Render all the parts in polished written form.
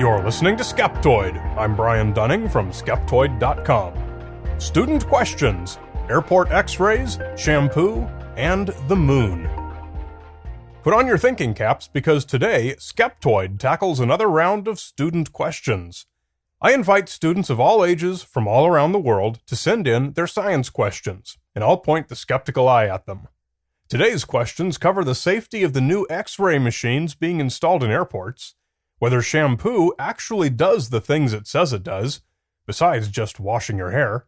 You're listening to Skeptoid. I'm Brian Dunning from Skeptoid.com. Student questions, airport x-rays, shampoo, and the moon. Put on your thinking caps because today, Skeptoid tackles another round of student questions. I invite students of all ages from all around the world to send in their science questions, and I'll point the skeptical eye at them. Today's questions cover the safety of the new x-ray machines being installed in airports, whether shampoo actually does the things it says it does, besides just washing your hair,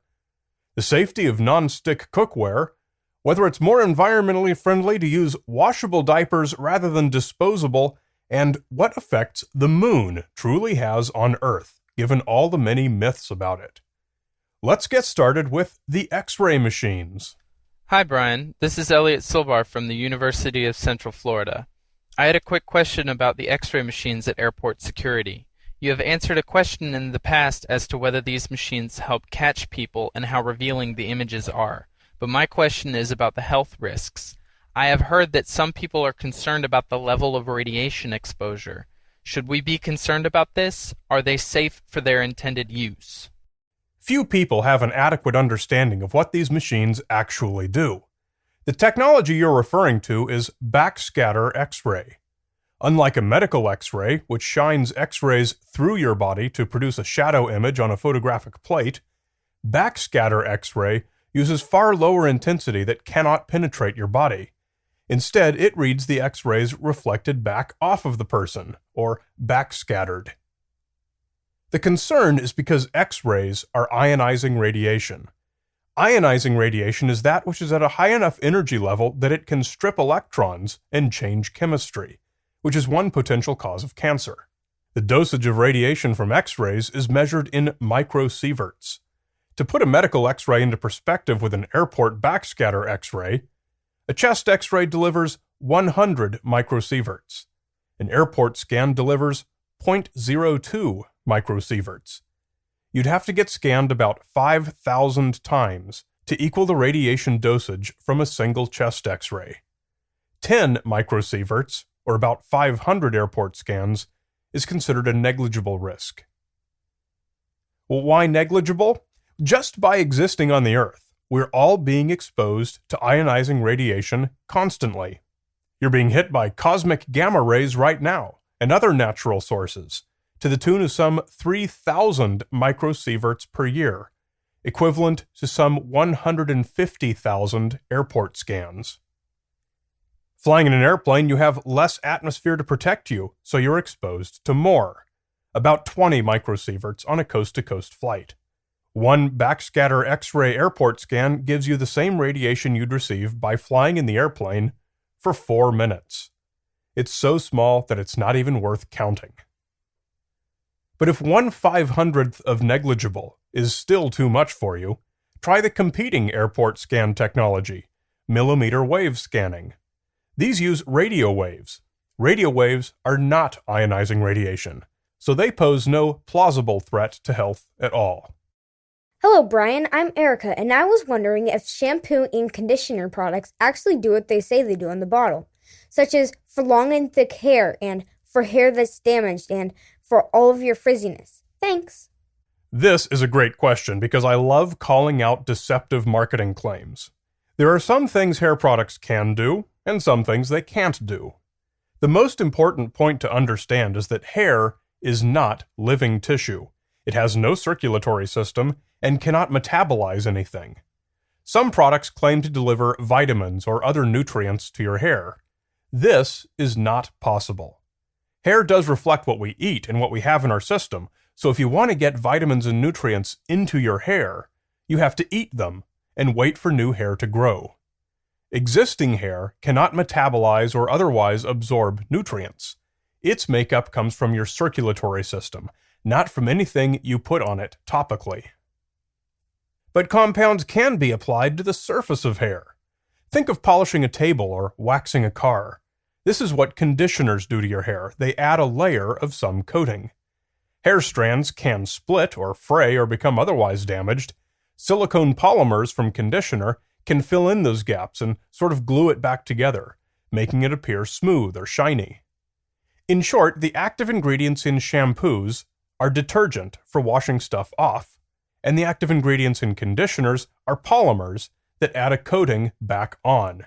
the safety of non-stick cookware, whether it's more environmentally friendly to use washable diapers rather than disposable, and what effects the moon truly has on Earth, given all the many myths about it. Let's get started with the X-ray machines. Hi Brian, this is Elliot Silbar from the University of Central Florida. I had a quick question about the X-ray machines at airport security. You have answered a question in the past as to whether these machines help catch people and how revealing the images are, but my question is about the health risks. I have heard that some people are concerned about the level of radiation exposure. Should we be concerned about this? Are they safe for their intended use? Few people have an adequate understanding of what these machines actually do. The technology you're referring to is backscatter X-ray. Unlike a medical X-ray, which shines X-rays through your body to produce a shadow image on a photographic plate, backscatter X-ray uses far lower intensity that cannot penetrate your body. Instead, it reads the X-rays reflected back off of the person, or backscattered. The concern is because X-rays are ionizing radiation. Ionizing radiation is that which is at a high enough energy level that it can strip electrons and change chemistry, which is one potential cause of cancer. The dosage of radiation from X-rays is measured in microsieverts. To put a medical X-ray into perspective with an airport backscatter X-ray, a chest X-ray delivers 100 microsieverts. An airport scan delivers 0.02 microsieverts. You'd have to get scanned about 5,000 times to equal the radiation dosage from a single chest X-ray. 10 microsieverts, or about 500 airport scans, is considered a negligible risk. Well, why negligible? Just by existing on the Earth, we're all being exposed to ionizing radiation constantly. You're being hit by cosmic gamma rays right now, and other natural sources, to the tune of some 3,000 microsieverts per year, equivalent to some 150,000 airport scans. Flying in an airplane, you have less atmosphere to protect you, so you're exposed to more, about 20 microsieverts on a coast-to-coast flight. One backscatter X-ray airport scan gives you the same radiation you'd receive by flying in the airplane for 4 minutes. It's so small that it's not even worth counting. But if 1/500th of negligible is still too much for you, try the competing airport scan technology, millimeter wave scanning. These use radio waves. Radio waves are not ionizing radiation, so they pose no plausible threat to health at all. Hello, Brian. I'm Erica, and I was wondering if shampoo and conditioner products actually do what they say they do on the bottle, such as for long and thick hair, and for hair that's damaged, and for all of your frizziness. Thanks. This is a great question because I love calling out deceptive marketing claims. There are some things hair products can do, and some things they can't do. The most important point to understand is that hair is not living tissue. It has no circulatory system and cannot metabolize anything. Some products claim to deliver vitamins or other nutrients to your hair. This is not possible. Hair does reflect what we eat and what we have in our system, so if you want to get vitamins and nutrients into your hair, you have to eat them and wait for new hair to grow. Existing hair cannot metabolize or otherwise absorb nutrients. Its makeup comes from your circulatory system, not from anything you put on it topically. But compounds can be applied to the surface of hair. Think of polishing a table or waxing a car. This is what conditioners do to your hair. They add a layer of some coating. Hair strands can split or fray or become otherwise damaged. Silicone polymers from conditioner can fill in those gaps and sort of glue it back together, making it appear smooth or shiny. In short, the active ingredients in shampoos are detergent for washing stuff off, and the active ingredients in conditioners are polymers that add a coating back on.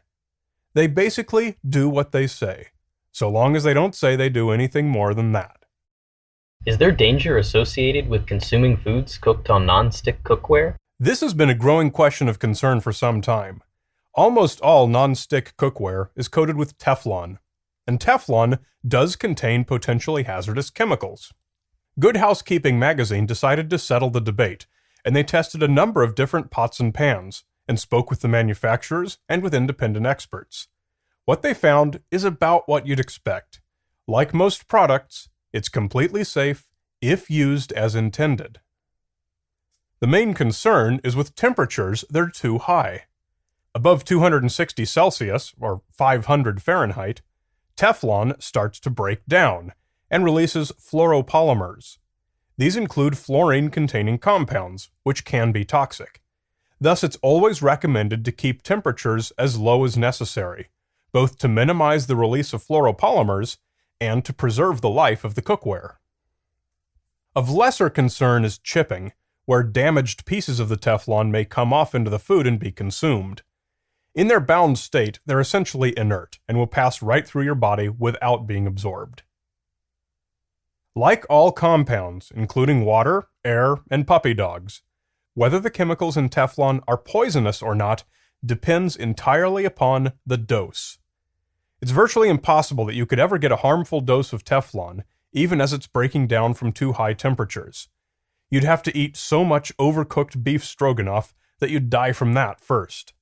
They basically do what they say, so long as they don't say they do anything more than that. Is there danger associated with consuming foods cooked on non-stick cookware? This has been a growing question of concern for some time. Almost all non-stick cookware is coated with Teflon, and Teflon does contain potentially hazardous chemicals. Good Housekeeping magazine decided to settle the debate, and they tested a number of different pots and pans, and spoke with the manufacturers and with independent experts. What they found is about what you'd expect. Like most products, it's completely safe if used as intended. The main concern is with temperatures that are too high. Above 260 Celsius, or 500 Fahrenheit, Teflon starts to break down and releases fluoropolymers. These include fluorine-containing compounds, which can be toxic. Thus, it's always recommended to keep temperatures as low as necessary, both to minimize the release of fluoropolymers and to preserve the life of the cookware. Of lesser concern is chipping, where damaged pieces of the Teflon may come off into the food and be consumed. In their bound state, they're essentially inert and will pass right through your body without being absorbed. Like all compounds, including water, air, and puppy dogs, whether the chemicals in Teflon are poisonous or not depends entirely upon the dose. It's virtually impossible that you could ever get a harmful dose of Teflon, even as it's breaking down from too high temperatures. You'd have to eat so much overcooked beef stroganoff that you'd die from that first.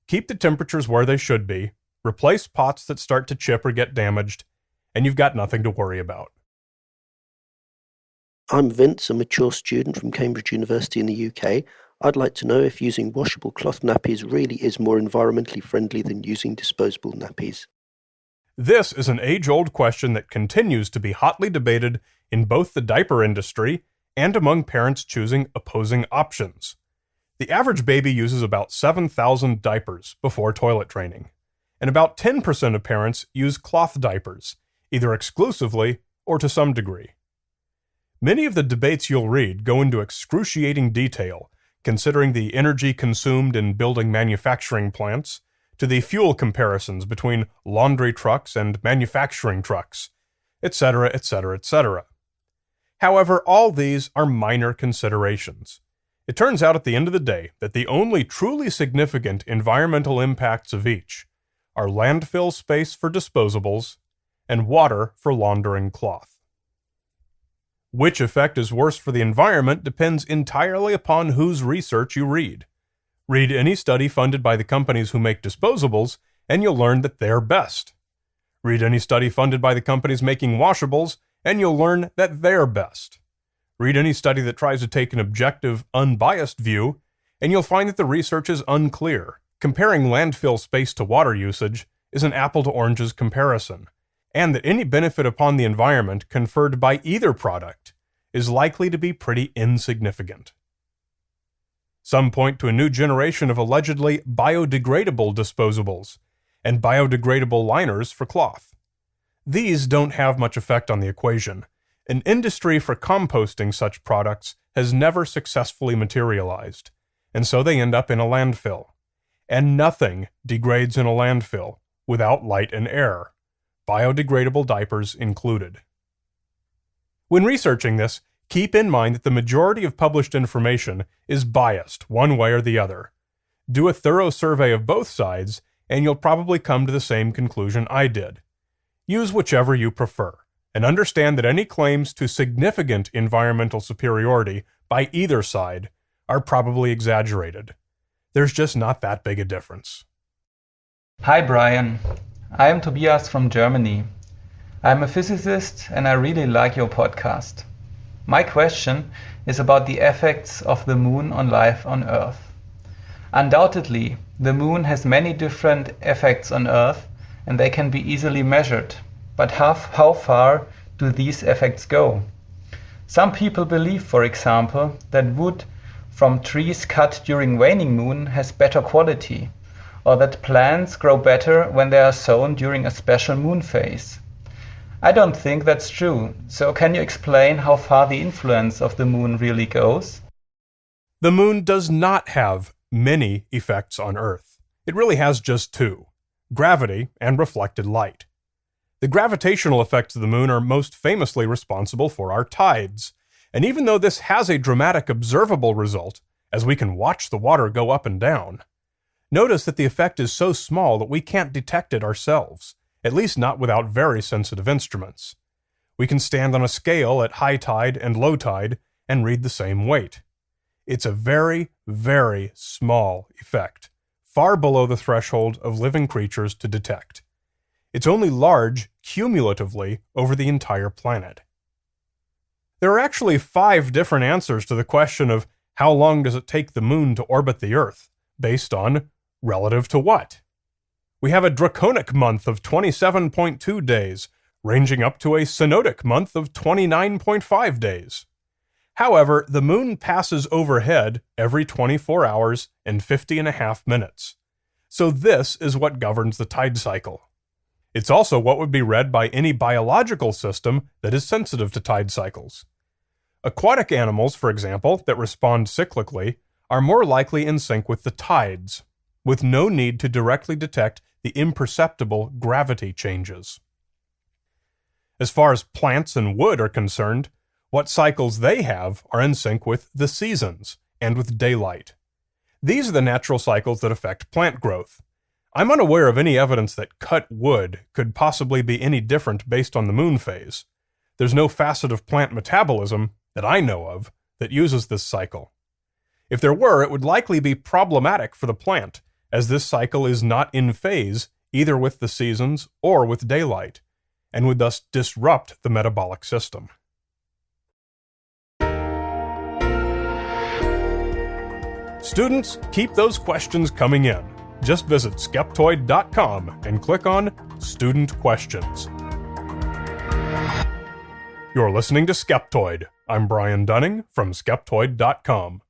Keep the temperatures where they should be, replace pots that start to chip or get damaged, and you've got nothing to worry about. I'm Vince, a mature student from Cambridge University in the UK. I'd like to know if using washable cloth nappies really is more environmentally friendly than using disposable nappies. This is an age-old question that continues to be hotly debated in both the diaper industry and among parents choosing opposing options. The average baby uses about 7,000 diapers before toilet training, and about 10% of parents use cloth diapers, either exclusively or to some degree. Many of the debates you'll read go into excruciating detail, considering the energy consumed in building manufacturing plants, to the fuel comparisons between laundry trucks and manufacturing trucks, etc., etc., etc. However, all these are minor considerations. It turns out at the end of the day that the only truly significant environmental impacts of each are landfill space for disposables and water for laundering cloth. Which effect is worse for the environment depends entirely upon whose research you read. Read any study funded by the companies who make disposables, and you'll learn that they're best. Read any study funded by the companies making washables, and you'll learn that they're best. Read any study that tries to take an objective, unbiased view, and you'll find that the research is unclear. Comparing landfill space to water usage is an apple-to-oranges comparison, and that any benefit upon the environment conferred by either product is likely to be pretty insignificant. Some point to a new generation of allegedly biodegradable disposables and biodegradable liners for cloth. These don't have much effect on the equation. An industry for composting such products has never successfully materialized, and so they end up in a landfill. And nothing degrades in a landfill without light and air, biodegradable diapers included. When researching this, keep in mind that the majority of published information is biased one way or the other. Do a thorough survey of both sides, and you'll probably come to the same conclusion I did. Use whichever you prefer, and understand that any claims to significant environmental superiority by either side are probably exaggerated. There's just not that big a difference. Hi Brian, I am Tobias from Germany. I'm a physicist and I really like your podcast. My question is about the effects of the moon on life on Earth. Undoubtedly, the moon has many different effects on Earth and they can be easily measured. But how far do these effects go? Some people believe, for example, that wood from trees cut during waning moon has better quality, or that plants grow better when they are sown during a special moon phase. I don't think that's true. So can you explain how far the influence of the moon really goes? The moon does not have many effects on Earth. It really has just two: gravity and reflected light. The gravitational effects of the moon are most famously responsible for our tides, and even though this has a dramatic observable result, as we can watch the water go up and down, notice that the effect is so small that we can't detect it ourselves, at least not without very sensitive instruments. We can stand on a scale at high tide and low tide and read the same weight. It's a very, very small effect, far below the threshold of living creatures to detect. It's only large cumulatively over the entire planet. There are actually 5 different answers to the question of how long does it take the moon to orbit the Earth, based on relative to what? We have a draconic month of 27.2 days, ranging up to a synodic month of 29.5 days. However, the moon passes overhead every 24 hours and 50.5 minutes. So this is what governs the tide cycle. It's also what would be read by any biological system that is sensitive to tide cycles. Aquatic animals, for example, that respond cyclically, are more likely in sync with the tides, with no need to directly detect the imperceptible gravity changes. As far as plants and wood are concerned, what cycles they have are in sync with the seasons and with daylight. These are the natural cycles that affect plant growth. I'm unaware of any evidence that cut wood could possibly be any different based on the moon phase. There's no facet of plant metabolism that I know of that uses this cycle. If there were, it would likely be problematic for the plant, as this cycle is not in phase either with the seasons or with daylight, and would thus disrupt the metabolic system. Students, keep those questions coming in. Just visit Skeptoid.com and click on Student Questions. You're listening to Skeptoid. I'm Brian Dunning from Skeptoid.com.